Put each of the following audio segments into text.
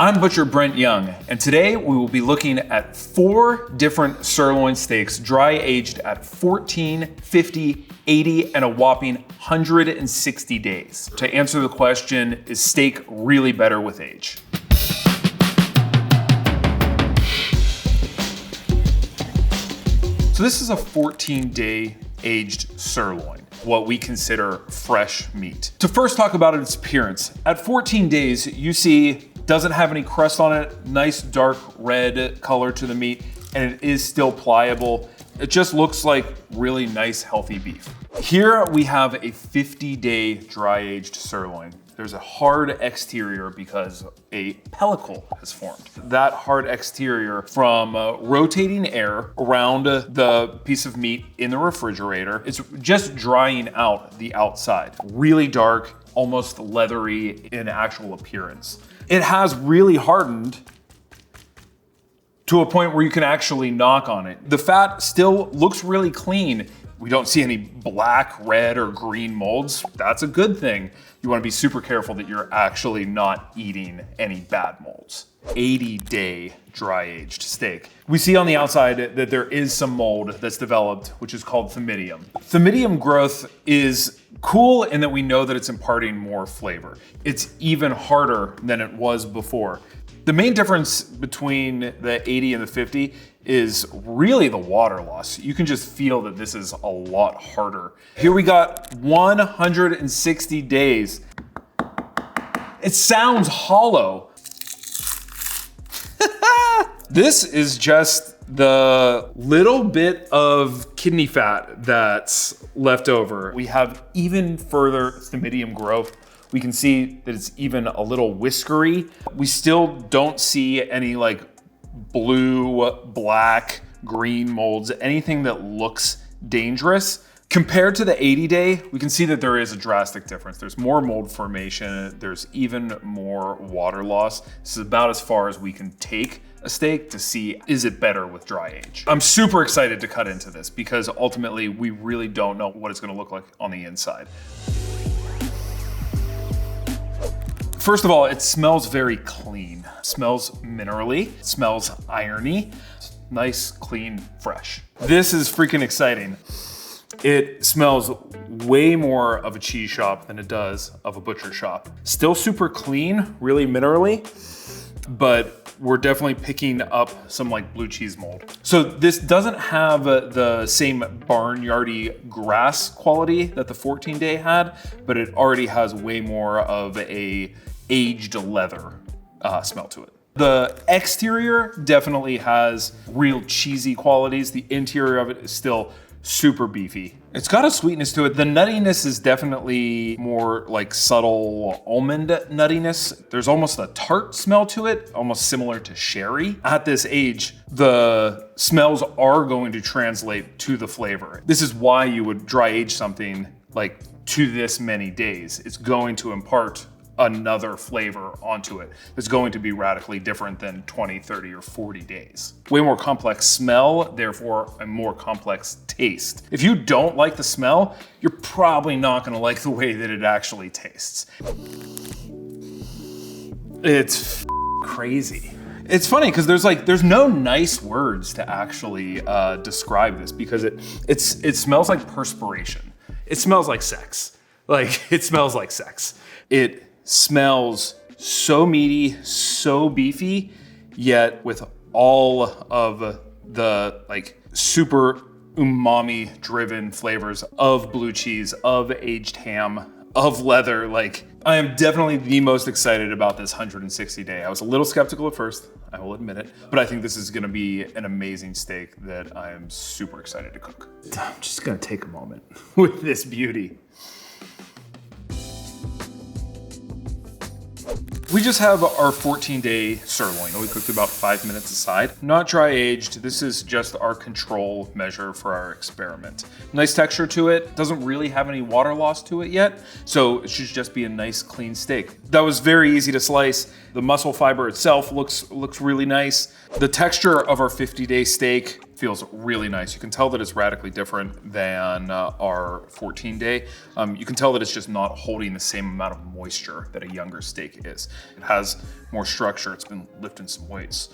I'm Butcher Brent Young, and today we will be looking at 4 different sirloin steaks dry aged at 14, 50, 80, and a whopping 160 days. To answer the question, is steak really better with age? So this is a 14-day aged sirloin, what we consider fresh meat. To first talk about its appearance, at 14 days, you see doesn't have any crust on it, nice dark red color to the meat, and it is still pliable. It just looks like really nice, healthy beef. Here we have a 50-day dry aged sirloin. There's a hard exterior because a pellicle has formed. That hard exterior from rotating air around the piece of meat in the refrigerator, it's just drying out the outside. Really dark, almost leathery in actual appearance. It has really hardened to a point where you can actually knock on it. The fat still looks really clean. We don't see any black, red, or green molds. That's a good thing. You want to be super careful that you're actually not eating any bad molds. 80-day dry aged steak. We see on the outside that there is some mold that's developed, which is called thymidium. Thymidium growth is cool in that we know that it's imparting more flavor. It's even harder than it was before. The main difference between the 80 and the 50 is really the water loss. You can just feel that this is a lot harder. Here we got 160 days. It sounds hollow. This is just the little bit of kidney fat that's left over. We have even further thymidium growth. We can see that it's even a little whiskery. We still don't see any like blue, black, green molds, anything that looks dangerous. Compared to the 80-day, we can see that there is a drastic difference. There's more mold formation, there's even more water loss. This is about as far as we can take a steak to see, is it better with dry age? I'm super excited to cut into this because ultimately we really don't know what it's gonna look like on the inside. First of all, it smells very clean. It smells minerally, it smells irony. Nice, clean, fresh. This is freaking exciting. It smells way more of a cheese shop than it does of a butcher shop. Still super clean, really minerally, but we're definitely picking up some like blue cheese mold. So this doesn't have the same barnyardy grass quality that the 14-day had, but it already has way more of a aged leather smell to it. The exterior definitely has real cheesy qualities. The interior of it is still super beefy. It's got a sweetness to it. The nuttiness is definitely more like subtle almond nuttiness. There's almost a tart smell to it, almost similar to sherry. At this age, the smells are going to translate to the flavor. This is why you would dry age something like to this many days. It's going to impart another flavor onto it. It's going to be radically different than 20, 30, or 40 days. Way more complex smell, therefore a more complex taste. If you don't like the smell, you're probably not gonna like the way that it actually tastes. It's crazy. It's funny because there's no nice words to actually describe this because it smells like perspiration. It smells like sex. Like, it smells like sex. It smells so meaty, so beefy, yet with all of the like super umami driven flavors of blue cheese, of aged ham, of leather. Like, I am definitely the most excited about this 160 day. I was a little skeptical at first, I will admit it, but I think this is gonna be an amazing steak that I am super excited to cook. I'm just gonna take a moment with this beauty. We just have our 14-day sirloin. We cooked about 5 minutes aside. Not dry aged. This is just our control measure for our experiment. Nice texture to it. Doesn't really have any water loss to it yet. So it should just be a nice clean steak. That was very easy to slice. The muscle fiber itself looks really nice. The texture of our 50-day steak feels really nice. You can tell that it's radically different than our 14-day. You can tell that it's just not holding the same amount of moisture that a younger steak is. It has more structure. It's been lifting some weights.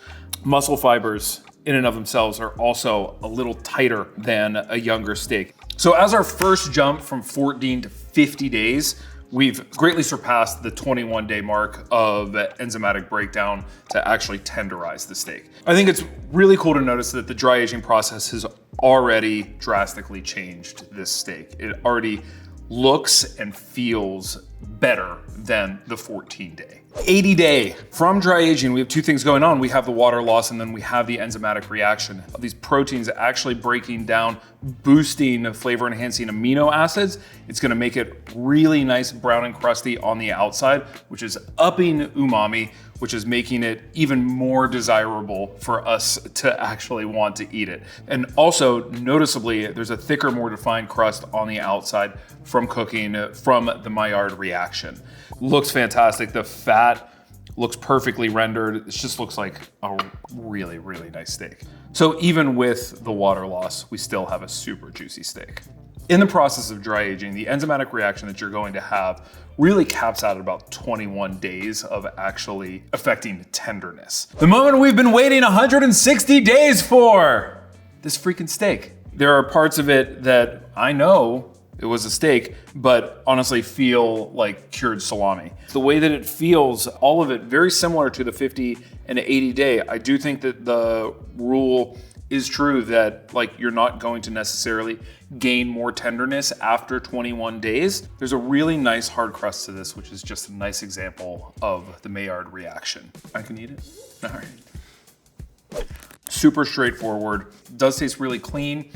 Muscle fibers in and of themselves are also a little tighter than a younger steak. So as our first jump from 14 to 50 days, we've greatly surpassed the 21-day mark of enzymatic breakdown to actually tenderize the steak. I think it's really cool to notice that the dry aging process has already drastically changed this steak. It already looks and feels better than the 14-day. 80-day. From dry aging, we have two things going on. We have the water loss, and then we have the enzymatic reaction of these proteins actually breaking down, boosting flavor enhancing amino acids. It's gonna make it really nice, brown and crusty on the outside, which is upping umami, which is making it even more desirable for us to actually want to eat it. And also, noticeably, there's a thicker, more defined crust on the outside from cooking from the Maillard reaction. Looks fantastic. The fat looks perfectly rendered. It just looks like a really, really nice steak. So even with the water loss, we still have a super juicy steak. In the process of dry aging, the enzymatic reaction that you're going to have really caps out at about 21 days of actually affecting tenderness. The moment we've been waiting 160 days for, this freaking steak. There are parts of it that I know it was a steak, but honestly feel like cured salami. The way that it feels, all of it very similar to the 50 and 80 day. I do think that the rule is true that like you're not going to necessarily gain more tenderness after 21 days. There's a really nice hard crust to this, which is just a nice example of the Maillard reaction. I can eat it? All right. Super straightforward. Does taste really clean,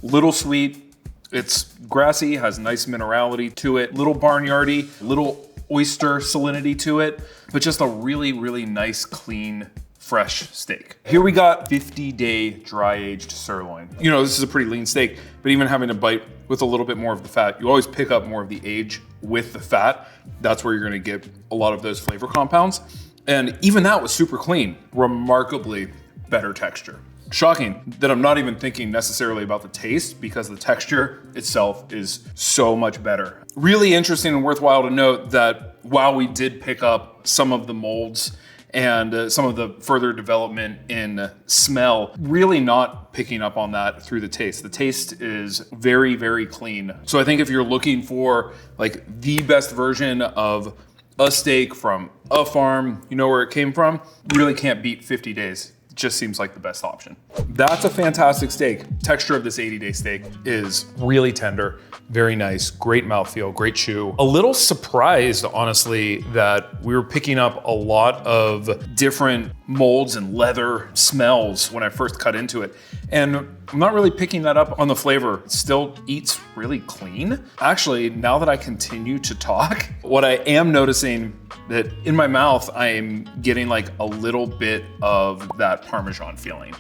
little sweet. It's grassy, has nice minerality to it, little barnyardy, little oyster salinity to it, but just a really, really nice, clean, fresh steak. Here we got 50-day dry-aged sirloin. You know, this is a pretty lean steak, but even having a bite with a little bit more of the fat, you always pick up more of the age with the fat. That's where you're gonna get a lot of those flavor compounds. And even that was super clean, remarkably better texture. Shocking that I'm not even thinking necessarily about the taste because the texture itself is so much better. Really interesting and worthwhile to note that while we did pick up some of the molds and some of the further development in smell, really not picking up on that through the taste. The taste is very, very clean. So I think if you're looking for like the best version of a steak from a farm, you know where it came from, you really can't beat 50 days. Just seems like the best option. That's a fantastic steak. Texture of this 80-day steak is really tender, very nice, great mouthfeel, great chew. A little surprised, honestly, that we were picking up a lot of different molds and leather smells when I first cut into it. And I'm not really picking that up on the flavor. It still eats really clean. Actually, now that I continue to talk, what I am noticing that in my mouth, I'm getting like a little bit of that Parmesan feeling.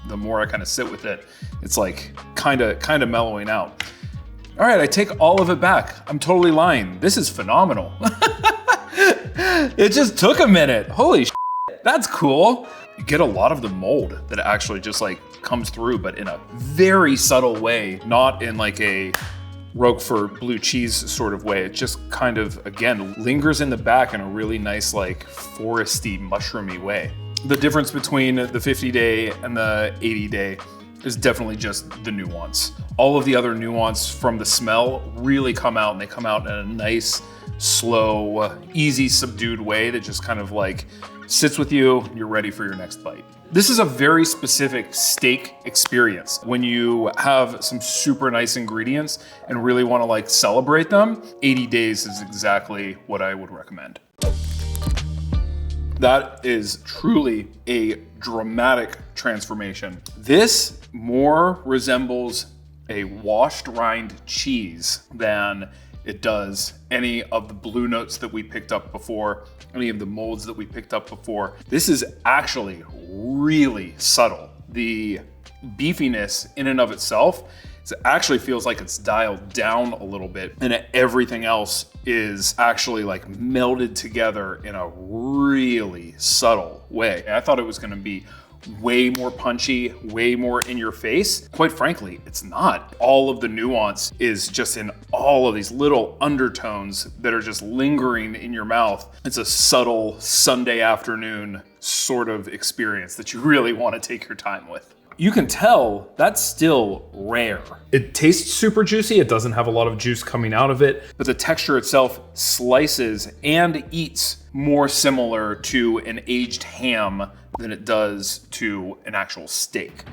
The more I kind of sit with it, it's like kind of mellowing out. All right, I take all of it back. I'm totally lying. This is phenomenal. It just took a minute. Holy shit, that's cool. You get a lot of the mold that actually just like comes through, but in a very subtle way, not in like a Roquefort blue cheese sort of way. It just kind of, again, lingers in the back in a really nice, like foresty, mushroomy way. The difference between the 50-day and the 80-day is definitely just the nuance. All of the other nuance from the smell really come out, and they come out in a nice, slow, easy, subdued way that just kind of like sits with you, and you're ready for your next bite. This is a very specific steak experience. When you have some super nice ingredients and really want to like celebrate them, 80 days is exactly what I would recommend. That is truly a dramatic transformation. This more resembles a washed rind cheese than it does any of the blue notes that we picked up before, any of the molds that we picked up before. This is actually really subtle. The beefiness in and of itself, it actually feels like it's dialed down a little bit, and everything else is actually like melded together in a really subtle way. I thought it was gonna be way more punchy, way more in your face. Quite frankly, it's not. All of the nuance is just in all of these little undertones that are just lingering in your mouth. It's a subtle Sunday afternoon sort of experience that you really want to take your time with. You can tell that's still rare. It tastes super juicy. It doesn't have a lot of juice coming out of it, but the texture itself slices and eats more similar to an aged ham than it does to an actual steak.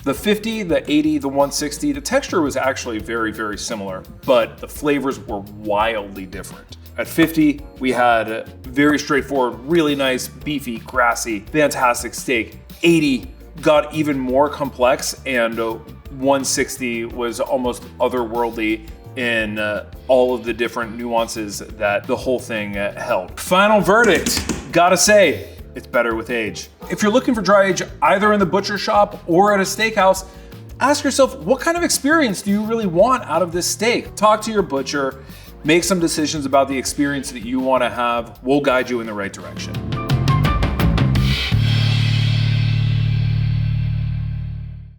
The 50, the 80, the 160, the texture was actually very, very similar, but the flavors were wildly different. At 50, we had very straightforward, really nice, beefy, grassy, fantastic steak. 80 got even more complex, and 160 was almost otherworldly in all of the different nuances that the whole thing held. Final verdict, gotta say, it's better with age. If you're looking for dry age either in the butcher shop or at a steakhouse, ask yourself, what kind of experience do you really want out of this steak? Talk to your butcher. Make some decisions about the experience that you want to have. We'll guide you in the right direction.